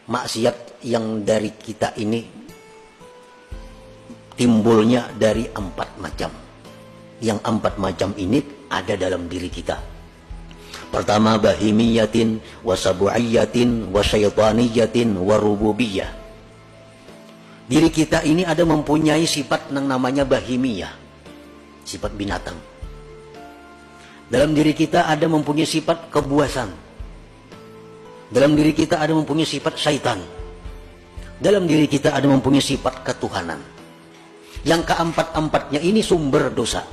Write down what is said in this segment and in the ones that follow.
maksiat yang dari kita ini timbulnya dari 4 macam. Yang 4 macam ini ada dalam diri kita. Pertama, bahimiyatin, wasabu'iyatin, wasyaitaniyatin, warububiyah. Diri kita ini ada mempunyai sifat yang namanya bahimiyah, sifat binatang. Dalam diri kita ada mempunyai sifat kebuasan. Dalam diri kita ada mempunyai sifat syaitan. Dalam diri kita ada mempunyai sifat ketuhanan. Yang keempat-empatnya ini sumber dosa.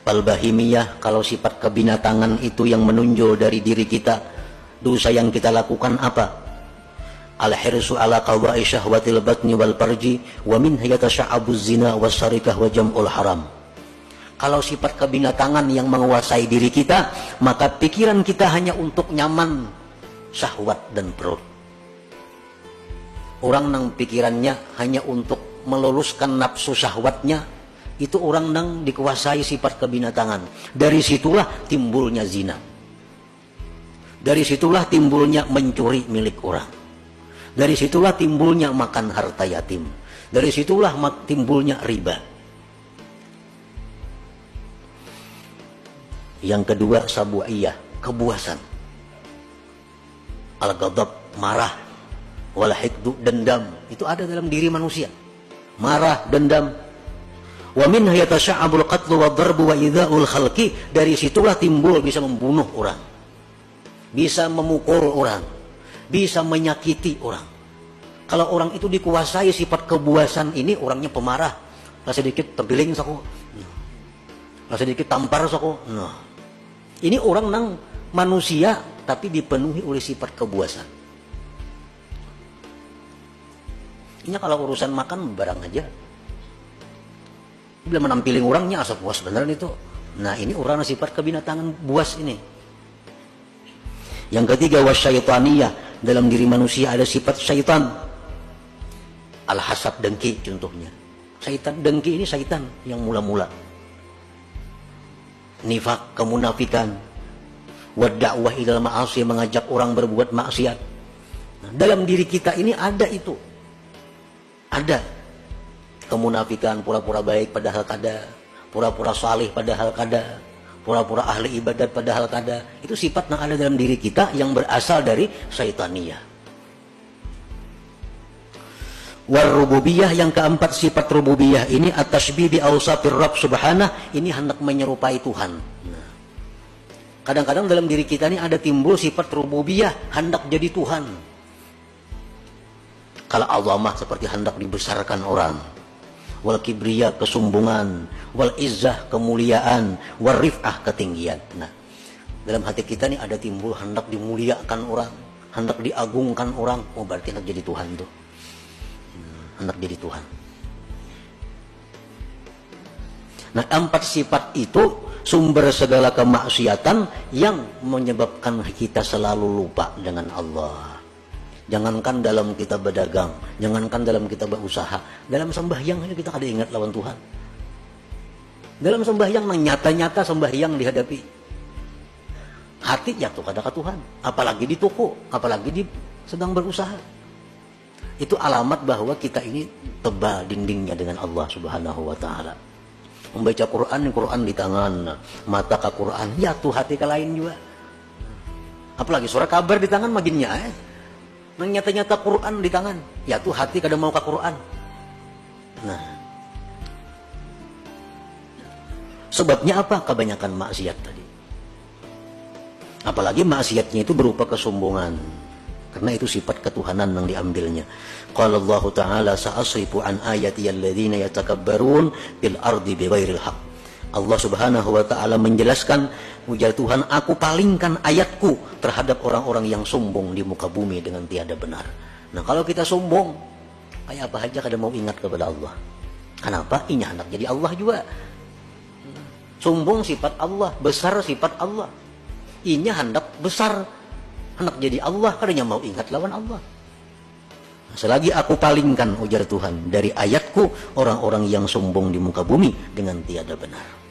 Al-bahimiyah, kalau sifat kebinatangan itu yang menonjol dari diri kita, dosa yang kita lakukan apa? Al-hirsu ala qada'i syahwatil batni wal farji wa min yatasa'abuz zina wasyarikah wa jam'ul haram. Kalau sifat kebinatangan yang menguasai diri kita, maka pikiran kita hanya untuk nyaman syahwat dan perut. Orang nang pikirannya hanya untuk meluluskan nafsu syahwatnya, itu orang nang dikuasai sifat kebinatangan. Dari situlah timbulnya zina. Dari situlah timbulnya mencuri milik orang. Dari situlah timbulnya makan harta yatim. Dari situlah timbulnya riba. Yang kedua, sabu'iyah, kebuasan. Al-ghadab, marah. Wal hikdu, dendam. Itu ada dalam diri manusia. Marah, dendam. Wa min yatasa'abul qatlu wa darbu wa idha'ul khalqi. Dari situlah timbul bisa membunuh orang. Bisa memukul orang. Bisa menyakiti orang. Kalau orang itu dikuasai sifat kebuasan ini, orangnya pemarah. Lah sedikit tergiling sako. Lah sedikit tampar sako. Nah. Ini orang nang manusia tapi dipenuhi oleh sifat kebuasan. Ini kalau urusan makan barang aja. Bila menampilin orangnya asap puas beneran itu. Nah, ini orang sifat kebinatangan buas ini. Yang ketiga, wasyaitaniyah. Dalam diri manusia ada sifat syaitan. Al-hasad, dengki contohnya. Syaitan, dengki ini syaitan yang mula-mula. Nifak, kemunafikan. Wadda'wah ilal ma'asi, mengajak orang berbuat maksiat. Nah, dalam diri kita ini ada itu. Ada. Kemunafikan, pura-pura baik padahal kada. Pura-pura salih padahal kada. Pura-pura ahli ibadat padahal kada. Itu sifat yang ada dalam diri kita yang berasal dari syaitania. Warububiyah, yang keempat sifat rububiyah ini at-tashbih bi awsafir Rabb subhanah, ini hendak menyerupai Tuhan. Nah, kadang-kadang dalam diri kita ini ada timbul sifat rububiyah, hendak jadi Tuhan. Kalau azamah seperti hendak dibesarkan orang. Wal kibriya, kesombongan. Wal izzah, kemuliaan. Wal rif'ah, ketinggian. Nah, dalam hati kita ini ada timbul hendak dimuliakan orang, hendak diagungkan orang. Oh, berarti hendak jadi Tuhan tuh. Hendak jadi Tuhan. Nah, 4 sifat itu sumber segala kemaksiatan yang menyebabkan kita selalu lupa dengan Allah. Jangankan dalam kita berdagang, jangankan dalam kita berusaha, dalam sembahyang aja kita kada ingat lawan Tuhan. Dalam sembahyang nyata-nyata sembahyang dihadapi, hati jatuh kada ke Tuhan, apalagi di toko, apalagi di sedang berusaha. Itu alamat bahwa kita ini tebal dindingnya dengan Allah subhanahu wa ta'ala. Membaca Quran, Quran di tangan, mata ke Quran, jatuh hati ke lain juga. Apalagi surah kabar di tangan maginnya. Nyata-nyata Quran di tangan, jatuh hati kada mau ke Quran. Nah, sebabnya apa? Kebanyakan maksiat tadi. Apalagi maksiatnya itu berupa kesombongan. Karena itu sifat ketuhanan yang diambilnya. Qala Allah Ta'ala sa'asrifu an ayati alladzina yatakabbarun bil ardi bighairil haq. Allah Subhanahu wa Ta'ala menjelaskan, ujar Tuhan, aku palingkan ayatku terhadap orang-orang yang sombong di muka bumi dengan tiada benar. Nah, kalau kita sombong, kayak apa aja kada mau ingat kepada Allah. Kenapa? Ini anak jadi Allah juga. Sombong sifat Allah, besar sifat Allah. Ini hendak besar, hendak jadi Allah, kadanya mau ingat lawan Allah. Selagi aku palingkan, ujar Tuhan, dari ayatku orang-orang yang sombong di muka bumi dengan tiada benar.